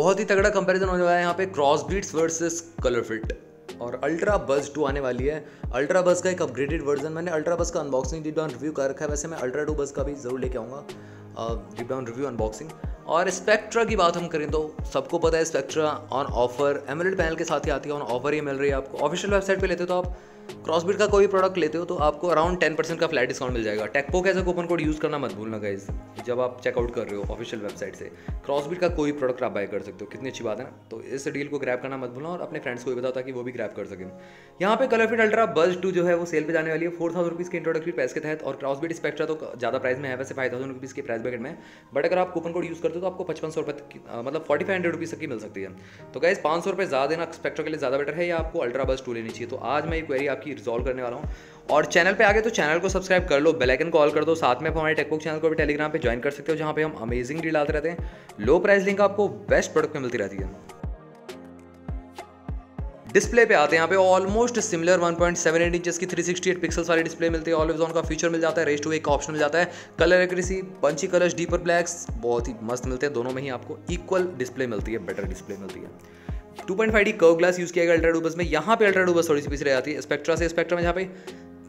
बहुत ही तगड़ा कंपैरिजन होने वाला है यहाँ पे Crossbeats versus ColorFit और अल्ट्रा बज 2 आने वाली है। अल्ट्रा बज का एक अपग्रेडेड वर्जन, मैंने अल्ट्रा बज का अनबॉक्सिंग डीप डाउन रिव्यू कर रखा है, वैसे मैं अल्ट्रा 2 बज का भी ज़रूर लेके आऊँगा डीप डाउन रिव्यू अनबॉक्सिंग। और स्पेक्ट्रा की बात हम करें तो सबको पता है spectra on offer AMOLED panel के साथ ही आती है, ऑन ऑफर ही मिल रही है आपको। ऑफिशियल वेबसाइट पे लेते हो तो आप क्रॉसबिट का कोई प्रोडक्ट लेते हो तो आपको अराउंड 10% का फ्लैट डिस्काउंट मिल जाएगा। टेकपोक as a coupon code use करना मत भूलना गाइज जब आप चेकआउट कर रहे हो ऑफिशियल वेबसाइट से। क्रॉसबिट का कोई प्रोडक्ट आप बाय कर सकते हो, कितनी अच्छी बात है ना। तो इस डील को ग्रैब करना मत भूलना और अपने फ्रेंड्स को भी बताओ ताकि वो भी ग्रैब कर सकें। यहाँ पे कलर फिट अल्ट्रा बज 2 जो है वो सेल पे जाने वाली है 4000 रुपीज़ के इंट्रोडक्टरी प्राइस के तहत। और क्रॉसबिट स्पेक्ट्रा तो ज़्यादा प्राइस में है वैसे 5000 रुपीज़ के प्राइस बैकेट में, बट अगर आप कूपन कोड यूज़ करते हो तो आपको 5500 रुपये मतलब 4500 रुपीज़ तक की मिल सकती है। तो गाइज 500 रुपये ज़्यादा देना स्पेक्ट्रा के लिए ज़्यादा बेटर है या आपको अल्ट्रा बज 2 लेनी चाहिए। तो आज मैं ये क्वेरी आपकी रिजॉल्व करने वाला हूँ। और चैनल पे आगे तो चैनल को सब्सक्राइब कर लो, बेल आइकन कॉल कर दो, साथ में आप हमारे टेकबुक चैनल को भी टेलीग्राम पे ज्वाइन कर सकते हो जहाँ पे हम अमेजिंग डील आते रहते हैं। लो प्राइस लिंक आपको बेस्ट प्रोडक्ट में मिलती रहती है। डिस्प्ले पे आते हैं, यहाँ पे ऑलमोस्ट सिमिलर 1.78 इंचेस की 368 पिक्सल्स वाली डिस्प्ले मिलती है। ऑलवेज ऑन का फीचर मिल जाता है, रेस टू एक का ऑप्शन मिल जाता है। Colour accuracy, punchy colours, deeper blacks बहुत ही मस्त मिलते हैं। दोनों में ही आपको इक्वल डिस्प्ले मिलती है, बेटर डिस्प्ले मिलती है। 2.5D कर्व ग्लास यूज़ किया गया अल्ट्रा 2 बज में। यहाँ पे अल्ट्रा 2 बज थोड़ी सी पीछे रह जाती है स्पेक्ट्रा से। स्पेक्ट्रा में जहाँ पे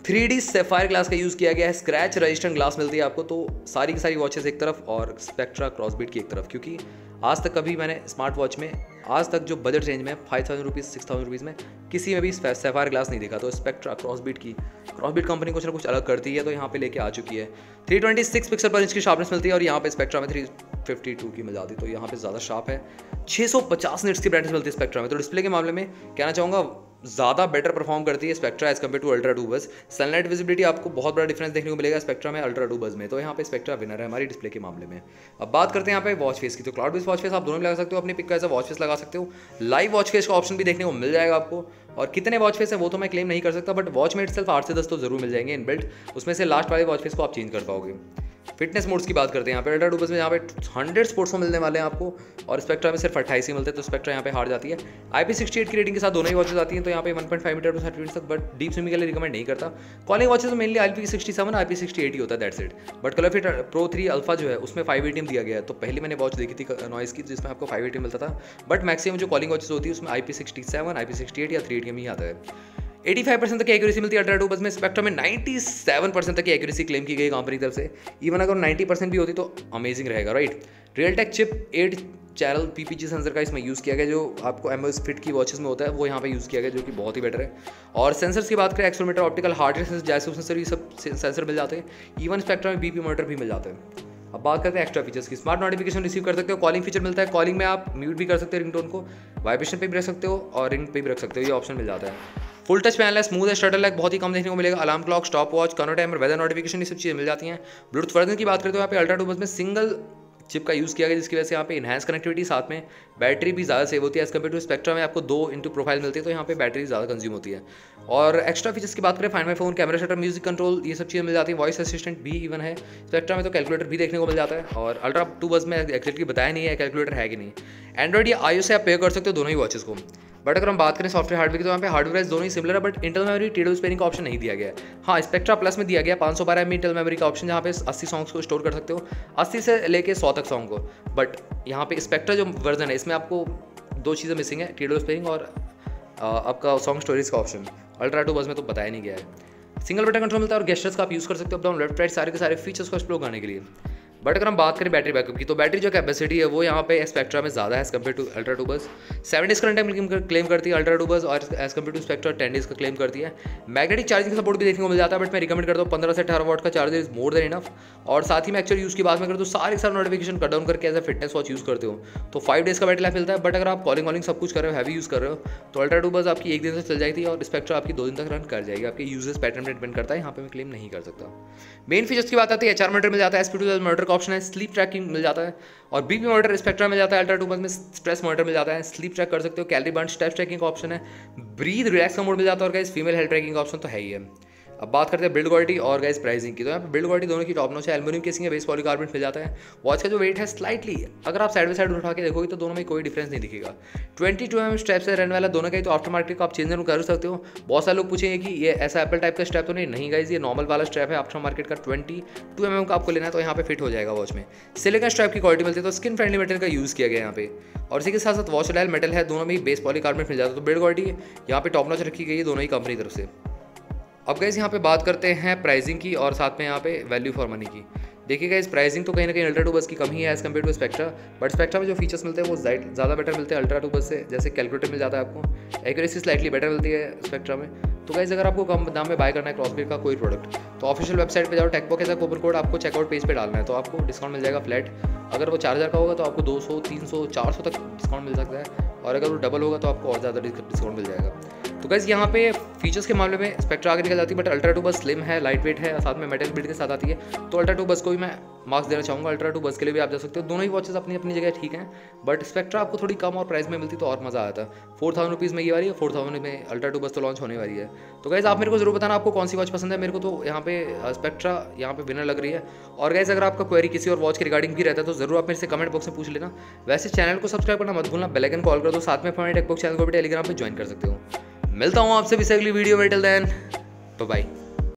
3D सैफायर ग्लास का यूज़ किया गया है, स्क्रैच रेजिस्टेंट ग्लास मिलती है आपको। तो सारी की सारी वॉचेस एक तरफ और स्पेक्ट्रा क्रॉसबिट की एक तरफ, क्योंकि आज तक कभी मैंने स्मार्ट वॉच में आज तक जो बजट रेंज में 5000 रुपीज़ 6000 रुपीज़ में किसी में भी सैफायर ग्लास नहीं देखा। तो स्पेक्ट्रा क्रॉसबिट कंपनी कुछ ना कुछ अलग करती है, तो यहाँ पे लेके आ चुकी है। 326 पिक्सल पर इंच की शार्पनेस मिलती है और यहाँ पे स्पेक्ट्रा में 352 की मिल जाती है, तो यहाँ पे ज़्यादा शार्प है। 650 निट्स की ब्राइटनेस मिलती है स्पेक्ट्रा में। तो डिस्प्ले के मामले में कहना चाहूँगा ज़्यादा बेटर परफॉर्म करती है Spectra as compared to ultra 2 buzz. Sunlight visibility आपको बहुत बड़ा डिफरेंस देखने को मिलेगा स्पेक्ट्रा में अल्ट्रा 2 बज में, तो यहाँ पे स्पेक्ट्रा विनर है हमारी डिस्प्ले के मामले में। अब बात करते हैं यहाँ पे वॉच फेस की। तो क्लाउड बेस्ड वॉच फेस आप दोनों भी लगा सकते हो, अपनी पिक का ऐसा वॉच फेस लगा सकते हो। लाइव वॉच फेस का ऑप्शन भी देखने को मिल जाएगा आपको। और कितने वॉच फेस है वो तो मैं क्लेम नहीं कर सकता, बट वॉच में इटसेल्फ 8 से 10 तो जरूर मिल जाएंगे इनबिल्ट, उसमें से लास्ट वाले वॉच फेस को आप चेंज कर पाओगे। फिटनेस मोड्स की बात करते हैं यहाँ पे अल्ट्रा 2 बज में यहाँ पे 100 स्पोर्ट्स में मिलने वाले हैं आपको और स्पेक्ट्रा में सिर्फ 28 ही मिलते हैं, तो स्पेक्ट्रा यहाँ पे हार जाती है। IP68 की रेटिंग के साथ दोनों ही वॉचेस आती हैं, तो यहाँ पे 1.5 मीटर टू 30 तक, बट डीप स्विमिंग के लिए रिकमेंड नहीं करता। कॉलिंग वॉचेस में मेनली IP67 IP68 ही होता है, that's it. But colour fit pro 3 alpha जो है उसमें 5 ATM दिया गया है। तो पहले मैंने वॉच देखी थी नॉइस की जिसमें आपको 5 ATM मिलता था, बट मैक्सिमम जो कॉलिंग वॉचेस होती है उसमें IP67 IP68 या 3 ATM ही आता है। 85% तक की एक्यूरेसी मिलती है अल्ट्रा 2 बज में। स्पेक्ट्रा में 97% तक की एक्यूरेसी क्लेम की गई कंपनी की तरफ से। इवन अगर 90% भी होती तो अमेजिंग रहेगा, right. Real tech chip 8 channel PPG sensor का इसमें यूज़ किया गया, जो आपको एमओएस फिट की वॉचेस में होता है वो यहाँ पे यूज़ किया गया, जो कि बहुत ही बेटर है। और सेंसर्स की बात करें, accelerometer, optical heart rate sensor, gyro sensor, ये सब सेंसर मिल जाते हैं। इवन स्पेक्ट्रा में BP मॉनिटर भी मिल जाते हैं। अब बात करते हैं एक्स्ट्रा फीचर्स की। स्मार्ट नोटिफिकेशन रिसीव कर सकते हो, कॉलिंग फीचर मिलता है। कॉलिंग में आप म्यूट भी कर सकते हो रिंगटोन को, वाइब्रेशन पे भी रख सकते हो और रिंग पे भी रख सकते हो, ये ऑप्शन मिल जाता है। फुल टच पैनल है, स्मूथ है, शटल लैग बहुत ही कम देखने को मिलेगा। Alarm clock, stop watch, chrono timer, weather notification, ये सब चीज़ें मिल जाती हैं। ब्लूटूथ वर्जन की बात करते हो यहाँ पे अल्ट्रा 2 बज में सिंगल चिप का यूज़ किया गया, जिसकी वजह से यहाँ पे इनहैंस कनेक्टिविटी, साथ में बैटरी भी ज़्यादा सेव होती है एज कम्पेयर टू स्पेक्ट्रा में आपको 2 इंटू प्रोफाइल मिलती है, तो यहाँ पे बैटरी ज़्यादा कंज्यूम होती है। और एक्स्ट्रा फीचर्स की बात करें, find my phone, camera shutter, music control, ये सब चीज़ें मिल जाती है। वॉइस असिस्टेंट भी इवन है। स्पेक्ट्रा में तो कैलकुलेटर भी देखने को मिल जाता है और अल्ट्रा 2 बज में एक्जैक्टली बताया नहीं है कैलकुलेटर है कि नहीं। एंड्रॉइड या iOS से आप पे कर सकते हो दोनों ही वॉचेस को। बट अगर हम बात करें सॉफ्टवेयर हार्डवेयर की तो यहाँ पे हार्डवेयर प्राइस दोनों ही सिमिलर है, but internal memory table sparing का ऑप्शन नहीं दिया गया है। हाँ, स्पेक्ट्रा प्लस में दिया गया 512 MB इंटरनल मेमोरी का ऑप्शन, जहाँ पे 80 सॉन्ग्स को स्टोर कर सकते हो, 80 से लेके 100 तक सॉन्ग को। बट यहाँ पे स्पेक्ट्रा जो वर्जन है इसमें आपको 2 चीज़ें मिसिंग है, टेबल स्पेयरिंग और आपका सॉन्ग स्टोरेज का ऑप्शन। अल्ट्रा 2 बज में तो बताया नहीं गया है। सिंगल बटन कंट्रोल मिलता है और गेस्टर्स का आप यूज़ कर सकते हो अप डाउन लेफ्ट राइट सारे के सारे फीचर्स को एक्सप्लोर करने के लिए। बट अगर हम बात करें बैटरी बैकअप की तो बैटरी जो कैपेसिटी है वो यहाँ पे स्पेक्ट्रा में ज़्यादा है एज कम्पेयर टू अल्ट्रा 2 बज। 7 डेज़ का रन टाइम क्लेम करती है अल्ट्रा 2 बज और as compared to Spectra 10 days का क्लेम करती है। मैग्नेटिक चार्जिंग सपोर्ट भी देखने को मिल जाता है, बट मैं रिकमेंड करता हूँ 15 से 18 वाट का charger is more than enough. और साथ ही में एक्चुअल यूज़ की बात में करूँ तो सारे नोटिफिकेशन कट डाउन करके as a fitness watch use करते हो तो 5 डेज़ का बैटरी लाइफ मिलता है। बट अगर आप कॉलिंग सब कुछ कर रहे हो, हैवी यूज़ कर रहे हो, तो अल्ट्रा 2 बज आपकी 1 दिन से चल जाएगी और स्पेक्ट्रा आपकी 2 दिन तक रन कर जाएगी। आपके यूजेस पैटर्न पर डिपेंड करता है, यहाँ पे मैं क्लेम नहीं कर सकता। मेन फीचर्स की बात आती है, HR मॉनिटर मिल जाता है, SP2 मॉनिटर का ऑप्शन है, स्लीप ट्रैकिंग मिल जाता है और BP मॉनिटर स्पेक्ट्रा मिल जाता है। अल्ट्रा 2 बज में स्ट्रेस मॉनिटर मिल जाता है, स्लीप ट्रैक कर सकते हो, कैलोरी बर्न, स्टेप ट्रैकिंग का ऑप्शन है, ब्रीथ रिलैक्स का मोड मिल जाता है और गाइस फीमेल हेल्थ ट्रैकिंग का ऑप्शन तो है ही है। अब बात करते हैं बिल्ड क्वालिटी और गाइस प्राइसिंग की। तो यहाँ पे बिल्ड क्वालिटी दोनों की टॉप नॉच है, एल्यूमिनियम केसिंग है, बेस पॉलीकार्बोनेट मिल जाता है। वॉच का जो वेट है स्लाइटली, अगर आप साइड बाई साइड उठा के देखोगे तो दोनों में कोई डिफरेंस नहीं दिखेगा। 22 mm स्ट्रैप से रहने वाला दोनों का ही, तो आफ्टर मार्केट को आप चेंज कर सकते हो। बहुत सारे लोग पूछेंगे कि ये ऐसा एप्पल टाइप का स्ट्रैप तो नहीं गाइस, ये नॉर्मल वाला स्ट्रैप है आफ्टर मार्केट का। 22 mm का आपको लेना है तो यहाँ पे फिट हो जाएगा वॉच में। सिलिकॉन स्ट्रैप की क्वालिटी मिलती है, तो स्किन फ्रेंडली मटेरियल का यूज़ किया गया यहाँ पे। और इसी के साथ साथ वॉच डायल मेटल है, दोनों में ही बेस पॉलीकार्बोनेट मिल जाता है। तो बिल्ड क्वालिटी यहाँ पे टॉप नॉच रखी गई है दोनों ही कंपनी की तरफ से। अब गाइस यहाँ पे बात करते हैं प्राइसिंग की और साथ में यहाँ पे वैल्यू फॉर मनी की। देखिए गाइस प्राइसिंग तो कहीं ना कहीं अल्ट्रा 2 बस की कम ही है as compared to Spectra, but Spectra में जो फीचर्स मिलते हैं वो ज़्यादा बेटर मिलते हैं अल्ट्रा 2 बस से। जैसे कैलकुलेटर मिल जाता है आपको, एक्यूरेसी स्लाइटली बेटर मिलती है स्पेक्ट्रा में। तो गाइस अगर आपको कम दाम में बाय करना है क्रॉसफिट का कोई प्रोडक्ट, तो ऑफिशियल वेबसाइट पे जाओ, टेकबॉक ऐसा कूपन कोड आपको चेकआउट पेज पे डालना है, तो आपको डिस्काउंट मिल जाएगा फ्लैट। अगर वो 4000 का होगा तो आपको 200, 300, 400 तक डिस्काउंट मिल सकता है, और अगर वो डबल होगा तो आपको और ज़्यादा डिस्काउंट मिल जाएगा। तो गाइस यहाँ पे फीचर्स के मामले में स्पेक्ट्रा आगे निकल जाती है, बट अल्ट्रा 2 बस स्लिम है, लाइट वेट है, साथ में मेटल बिल्ड के साथ आती है। तो अल्ट्रा 2 बस को भी मैं मार्क्स देना चाहूँगा। अल्ट्रा 2 बस के लिए भी आप जा सकते हो, दोनों ही वॉचेस अपनी अपनी जगह ठीक हैं, बट स्पेक्ट्रा आपको थोड़ी कम और प्राइस में मिलती तो और मज़ा आता। 4000 रुपीज़ में ये वाली है, 4000 में अल्ट्रा 2 बस तो लॉन्च होने वाली है। तो गाइस आप मेरे को जरूर बताना आपको कौन सी वॉच पसंद है। मेरे को तो यहाँ पे स्पेक्ट्रा यहाँ पे विनर लग रही है। और गाइस अगर आपका क्वेरी किसी और वॉच के रिगार्डिंग भी रहता है तो जरूर आप मेरे से कमेंट बॉक्स में पूछ लेना। वैसे चैनल को सब्सक्राइब करना मत भूलना, बेल आइकन कॉल कर दो, साथ में अपने टेकबॉक्स चैनल को भी टेलीग्राम पे ज्वाइन कर सकते हो। मिलता हूँ आपसे भी अगली वीडियो में, टिल देन बाय बाय।